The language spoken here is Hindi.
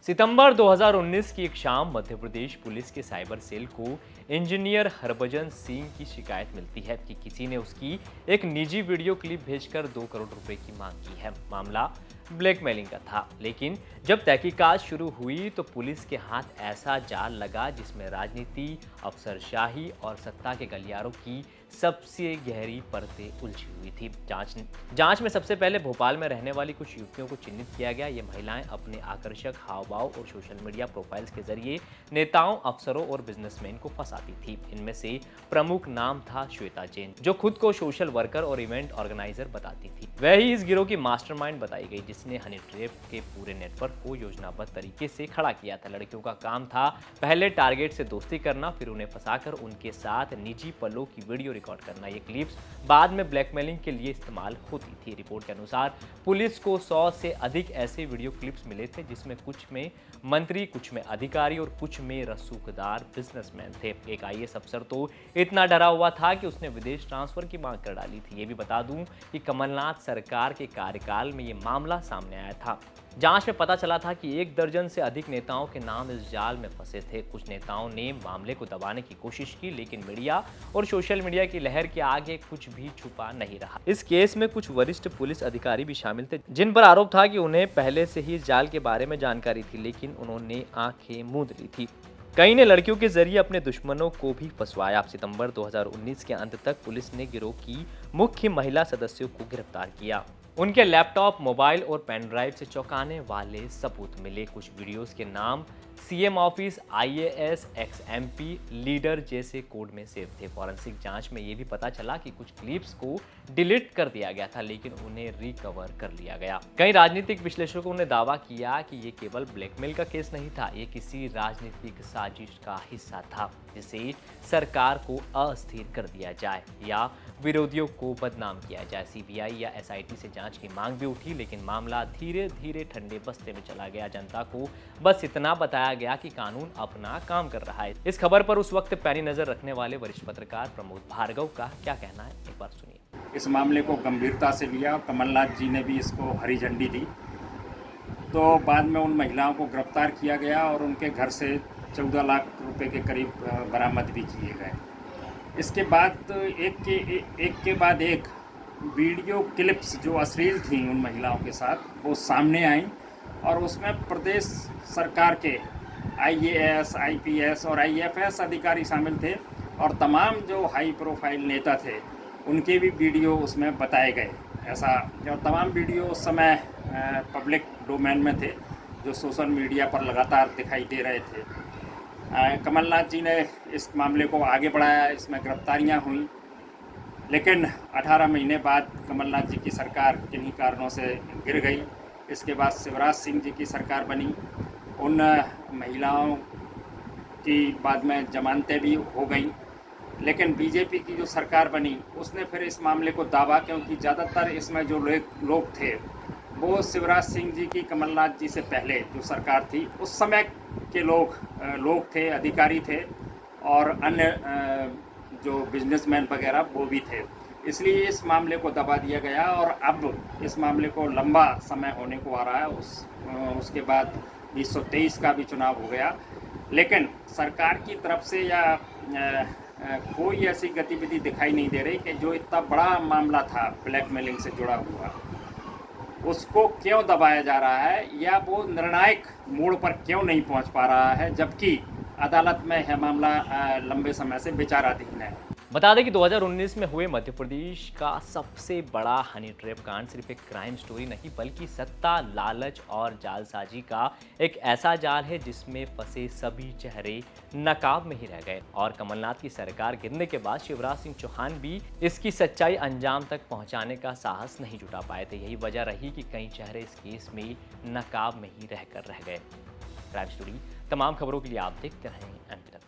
सितंबर 2019 की एक शाम मध्य प्रदेश पुलिस के साइबर सेल को इंजीनियर हरभजन सिंह की शिकायत मिलती है कि किसी ने उसकी एक निजी वीडियो क्लिप भेजकर 2 करोड़ रुपए की मांग की है। मामला ब्लैकमेलिंग का था, लेकिन जब तहकीकात शुरू हुई तो पुलिस के हाथ ऐसा जाल लगा जिसमें राजनीति, अफसरशाही और सत्ता के गलियारों की सबसे गहरी परतें उलझी हुई थी। जांच में सबसे पहले भोपाल में रहने वाली कुछ युवतियों को चिन्हित किया गया। ये महिलाएं अपने आकर्षक हाव-भाव और सोशल मीडिया प्रोफाइल्स के जरिए नेताओं, अफसरों और बिजनेसमैन को फंसाती थी। इनमें से प्रमुख नाम था श्वेता जैन, जो खुद को सोशल वर्कर और इवेंट ऑर्गेनाइजर बताती थी। वह ही इस गिरोह की मास्टरमाइंड बताई गई, जिसने हनी ट्रैप के पूरे नेटवर्क को योजनाबद्ध तरीके से खड़ा किया था। लड़कियों का काम था पहले टारगेट से दोस्ती करना, फिर उन्हें फंसाकर उनके साथ निजी पलों की वीडियो रिकॉर्ड करना। ये क्लिप्स बाद में ब्लैकमेलिंग के लिए इस्तेमाल होती थी। रिपोर्ट के अनुसार पुलिस को 100 से अधिक ऐसे वीडियो क्लिप्स मिले थे, जिसमें कुछ में मंत्री, कुछ में अधिकारी और कुछ में रसूखदार बिजनेसमैन थे। एक आईएएस अफसर तो इतना डरा हुआ था कि उसने विदेश ट्रांसफर की मांग कर डाली थी। ये भी बता दूं कि कमलनाथ सरकार के कार्यकाल में ये मामला सामने आया था। जांच में पता चला था कि 1 दर्जन से अधिक नेताओं के नाम इस जाल में फंसे थे। कुछ नेताओं ने मामले को दबाने की कोशिश की, लेकिन मीडिया और सोशल मीडिया की लहर के आगे कुछ भी छुपा नहीं रहा। इस केस में कुछ वरिष्ठ पुलिस अधिकारी भी शामिल थे, जिन पर आरोप था कि उन्हें पहले से ही इस जाल के बारे में जानकारी थी, लेकिन उन्होंने आंखें मूंद ली थी। कई ने लड़कियों के जरिए अपने दुश्मनों को भी फंसवाया। सितंबर 2019 के अंत तक पुलिस ने गिरोह की मुख्य महिला सदस्यों को गिरफ्तार किया। उनके लैपटॉप, मोबाइल और पेन ड्राइव से चौंकाने वाले सबूत मिले। कुछ वीडियोस के नाम CM office, IAS, x-MP, leader जैसे कोड में सेव थे। फॉरेंसिक जांच में ये भी पता चला कि कुछ क्लिप्स को डिलीट कर दिया गया था, लेकिन उन्हें रिकवर कर लिया गया। कई राजनीतिक विश्लेषकों ने दावा किया कि ये केवल ब्लैकमेल का केस नहीं था, ये किसी राजनीतिक साजिश का हिस्सा था, जिसे सरकार को अस्थिर कर दिया जाए या विरोधियों को बदनाम किया जाए। सीबीआई या एसआईटी से जांच की मांग भी उठी, लेकिन मामला धीरे धीरे ठंडे बस्ते में चला गया। जनता को बस इतना बताया गया कि कानून अपना काम कर रहा है। इस खबर पर उस वक्त पैनी नजर रखने वाले वरिष्ठ पत्रकार प्रमोद भार्गव का क्या कहना है, एक बार सुनिए। इस मामले को गंभीरता से लिया और कमलनाथ जी ने भी इसको हरी झंडी दी। तो बाद में उन महिलाओं को गिरफ्तार किया गया और उनके घर से 14 लाख रुपए के करीब बरामद भी किए गए। इसके बाद एक के बाद एक वीडियो क्लिप्स जो अश्लील थी उन महिलाओं के साथ, वो सामने आई और उसमें प्रदेश सरकार के आईएएस, आईपीएस और आईएफएस अधिकारी शामिल थे और तमाम जो हाई प्रोफाइल नेता थे उनके भी वीडियो उसमें बताए गए। ऐसा और तमाम वीडियो उस समय पब्लिक डोमेन में थे, जो सोशल मीडिया पर लगातार दिखाई दे रहे थे। कमलनाथ जी ने इस मामले को आगे बढ़ाया, इसमें गिरफ्तारियां हुई, लेकिन 18 महीने बाद कमलनाथ जी की सरकार किन्हीं कारणों से गिर गई। इसके बाद शिवराज सिंह जी की सरकार बनी। उन महिलाओं की बाद में जमानतें भी हो गई, लेकिन बीजेपी की जो सरकार बनी उसने फिर इस मामले को दाबा, क्योंकि ज़्यादातर इसमें जो लोग थे वो शिवराज सिंह जी की, कमलनाथ जी से पहले जो सरकार थी उस समय के लोग थे, अधिकारी थे और अन्य जो बिजनेसमैन वगैरह वो भी थे। इसलिए इस मामले को दबा दिया गया और अब इस मामले को लंबा समय होने को आ रहा है। उसके बाद 2023 का भी चुनाव हो गया, लेकिन सरकार की तरफ से या कोई ऐसी गतिविधि दिखाई नहीं दे रही कि जो इतना बड़ा मामला था ब्लैकमेलिंग से जुड़ा हुआ, उसको क्यों दबाया जा रहा है या वो निर्णायक मोड़ पर क्यों नहीं पहुंच पा रहा है, जबकि अदालत में यह मामला लंबे समय से विचाराधीन है। बता दें कि 2019 में हुए मध्य प्रदेश का सबसे बड़ा हनी ट्रैप कांड सिर्फ एक क्राइम स्टोरी नहीं, बल्कि सत्ता, लालच और जालसाजी का एक ऐसा जाल है जिसमें फंसे सभी चेहरे नकाब में ही रह गए। और कमलनाथ की सरकार गिरने के बाद शिवराज सिंह चौहान भी इसकी सच्चाई अंजाम तक पहुंचाने का साहस नहीं जुटा पाए थे। यही वजह रही कि कई चेहरे इस केस में नकाब में ही रह गए। क्राइम स्टोरी तमाम खबरों के लिए आप देखते रहें एमपी तक।